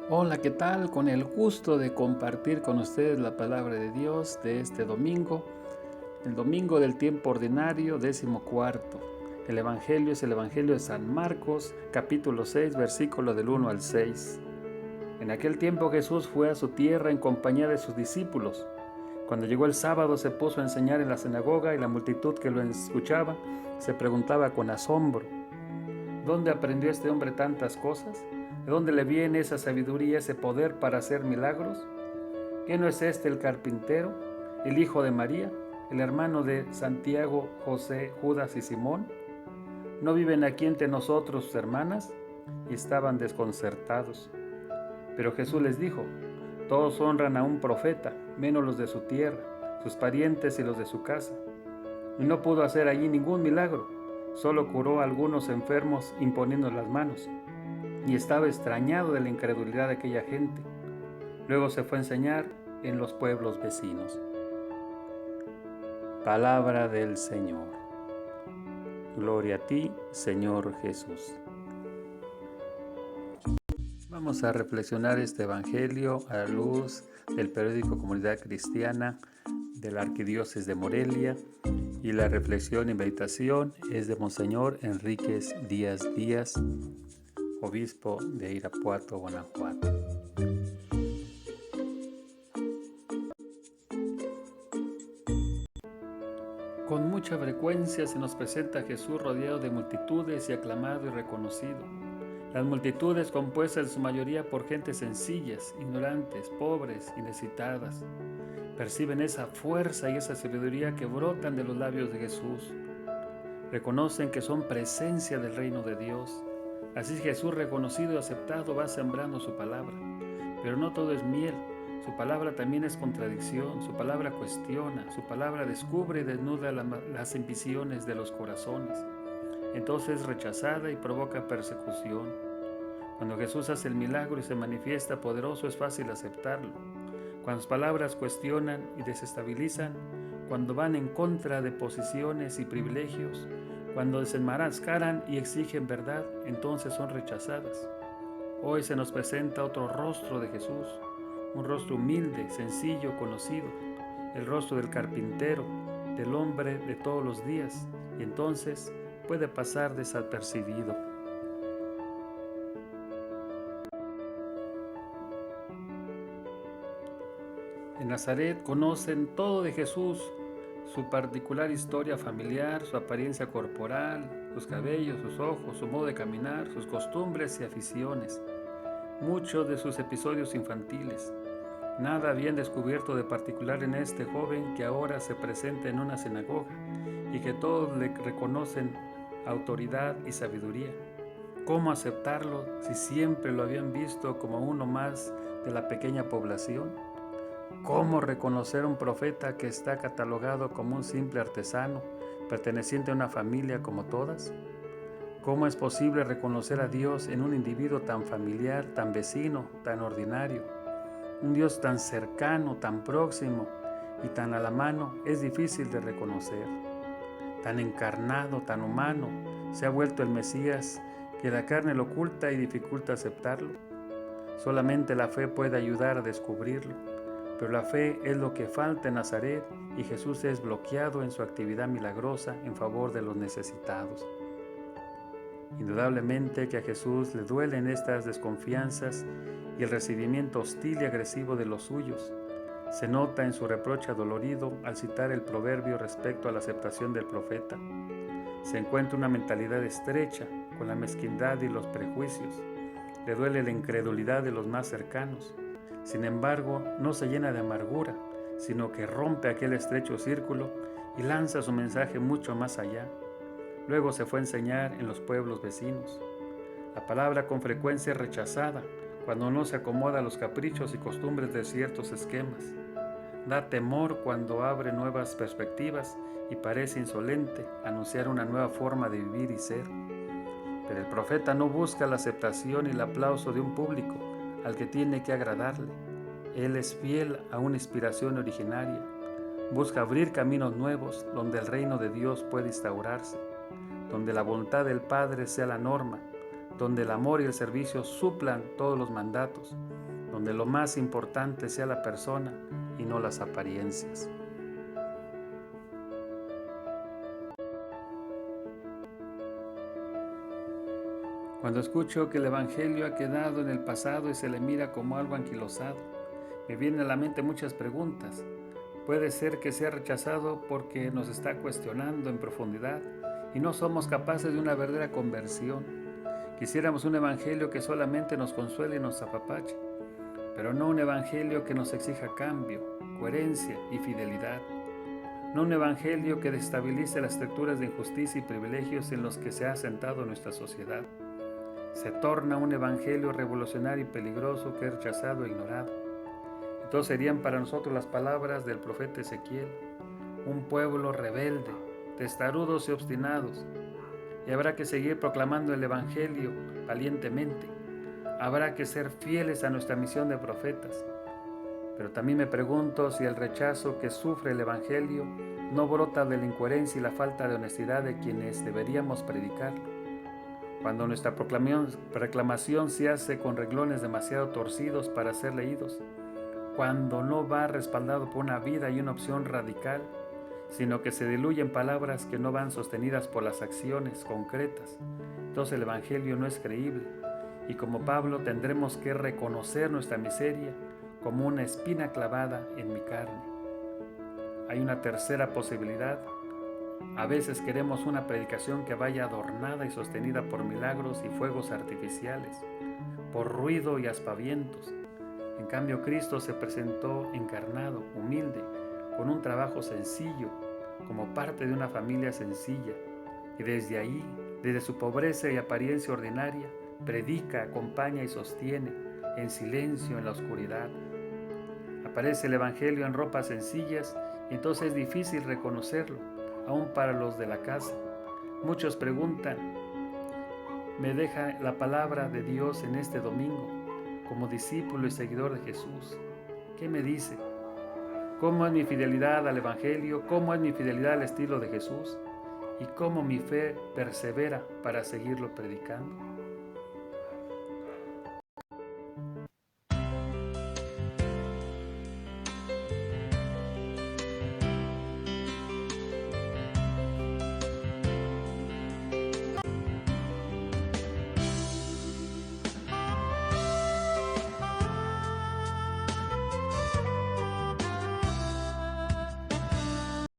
Hola, ¿qué tal? Con el gusto de compartir con ustedes la palabra de Dios de este domingo, el domingo del tiempo ordinario, 14º. El Evangelio es el Evangelio de San Marcos, capítulo 6, versículo del 1 al 6. En aquel tiempo Jesús fue a su tierra en compañía de sus discípulos. Cuando llegó el sábado se puso a enseñar en la sinagoga y la multitud que lo escuchaba se preguntaba con asombro: ¿dónde aprendió este hombre tantas cosas? ¿De dónde le viene esa sabiduría, ese poder para hacer milagros? ¿Qué no es este el carpintero, el hijo de María, el hermano de Santiago, José, Judas y Simón? ¿No viven aquí entre nosotros sus hermanas? Y estaban desconcertados. Pero Jesús les dijo: todos honran a un profeta, menos los de su tierra, sus parientes y los de su casa. Y no pudo hacer allí ningún milagro, solo curó a algunos enfermos imponiendo las manos. Y estaba extrañado de la incredulidad de aquella gente. Luego se fue a enseñar en los pueblos vecinos. Palabra del Señor. Gloria a ti, Señor Jesús. Vamos a reflexionar este Evangelio a la luz del periódico Comunidad Cristiana de la Arquidiócesis de Morelia, y la reflexión y meditación es de Monseñor Enríquez Díaz Díaz, obispo de Irapuato, Guanajuato. Con mucha frecuencia se nos presenta a Jesús rodeado de multitudes y aclamado y reconocido. Las multitudes compuestas en su mayoría por gentes sencillas, ignorantes, pobres y necesitadas, perciben esa fuerza y esa sabiduría que brotan de los labios de Jesús. Reconocen que son presencia del reino de Dios. Así Jesús, reconocido y aceptado, va sembrando su palabra. Pero no todo es miel. Su palabra también es contradicción. Su palabra cuestiona. Su palabra descubre y desnuda las ambiciones de los corazones. Entonces es rechazada y provoca persecución. Cuando Jesús hace el milagro y se manifiesta poderoso, es fácil aceptarlo. Cuando sus palabras cuestionan y desestabilizan, cuando van en contra de posiciones y privilegios, cuando desenmascaran y exigen verdad, entonces son rechazadas. Hoy se nos presenta otro rostro de Jesús, un rostro humilde, sencillo, conocido, el rostro del carpintero, del hombre de todos los días, y entonces puede pasar desapercibido. En Nazaret conocen todo de Jesús: su particular historia familiar, su apariencia corporal, sus cabellos, sus ojos, su modo de caminar, sus costumbres y aficiones, muchos de sus episodios infantiles. Nada habían descubierto de particular en este joven que ahora se presenta en una sinagoga y que todos le reconocen autoridad y sabiduría. ¿Cómo aceptarlo si siempre lo habían visto como uno más de la pequeña población? ¿Cómo reconocer a un profeta que está catalogado como un simple artesano, perteneciente a una familia como todas? ¿Cómo es posible reconocer a Dios en un individuo tan familiar, tan vecino, tan ordinario? Un Dios tan cercano, tan próximo y tan a la mano es difícil de reconocer. Tan encarnado, tan humano, se ha vuelto el Mesías que la carne lo oculta y dificulta aceptarlo. Solamente la fe puede ayudar a descubrirlo. Pero la fe es lo que falta en Nazaret y Jesús es bloqueado en su actividad milagrosa en favor de los necesitados. Indudablemente que a Jesús le duelen estas desconfianzas y el recibimiento hostil y agresivo de los suyos. Se nota en su reproche adolorido al citar el proverbio respecto a la aceptación del profeta. Se encuentra una mentalidad estrecha con la mezquindad y los prejuicios. Le duele la incredulidad de los más cercanos. Sin embargo, no se llena de amargura, sino que rompe aquel estrecho círculo y lanza su mensaje mucho más allá. Luego se fue a enseñar en los pueblos vecinos. La palabra con frecuencia es rechazada cuando no se acomoda a los caprichos y costumbres de ciertos esquemas. Da temor cuando abre nuevas perspectivas y parece insolente anunciar una nueva forma de vivir y ser. Pero el profeta no busca la aceptación y el aplauso de un público al que tiene que agradarle. Él es fiel a una inspiración originaria. Busca abrir caminos nuevos donde el reino de Dios puede instaurarse, donde la voluntad del Padre sea la norma, donde el amor y el servicio suplan todos los mandatos, donde lo más importante sea la persona y no las apariencias. Cuando escucho que el Evangelio ha quedado en el pasado y se le mira como algo anquilosado, me vienen a la mente muchas preguntas. Puede ser que sea rechazado porque nos está cuestionando en profundidad y no somos capaces de una verdadera conversión. Quisiéramos un evangelio que solamente nos consuele y nos apapache, pero no un evangelio que nos exija cambio, coherencia y fidelidad. No un evangelio que destabilice las estructuras de injusticia y privilegios en los que se ha asentado nuestra sociedad. Se torna un evangelio revolucionario y peligroso que es rechazado e ignorado. Entonces serían para nosotros las palabras del profeta Ezequiel: un pueblo rebelde, testarudos y obstinados. Y habrá que seguir proclamando el Evangelio valientemente. Habrá que ser fieles a nuestra misión de profetas. Pero también me pregunto si el rechazo que sufre el Evangelio no brota de la incoherencia y la falta de honestidad de quienes deberíamos predicarlo. Cuando nuestra proclamación se hace con renglones demasiado torcidos para ser leídos, cuando no va respaldado por una vida y una opción radical, sino que se diluye en palabras que no van sostenidas por las acciones concretas, entonces el Evangelio no es creíble, y como Pablo tendremos que reconocer nuestra miseria como una espina clavada en mi carne. Hay una tercera posibilidad. A veces queremos una predicación que vaya adornada y sostenida por milagros y fuegos artificiales, por ruido y aspavientos. En cambio, Cristo se presentó encarnado, humilde, con un trabajo sencillo, como parte de una familia sencilla, y desde ahí, desde su pobreza y apariencia ordinaria, predica, acompaña y sostiene, en silencio, en la oscuridad. Aparece el Evangelio en ropas sencillas y entonces es difícil reconocerlo, aún para los de la casa. Muchos preguntan: ¿me deja la palabra de Dios en este domingo como discípulo y seguidor de Jesús? ¿Qué me dice? ¿Cómo es mi fidelidad al Evangelio? ¿Cómo es mi fidelidad al estilo de Jesús? ¿Y cómo mi fe persevera para seguirlo predicando?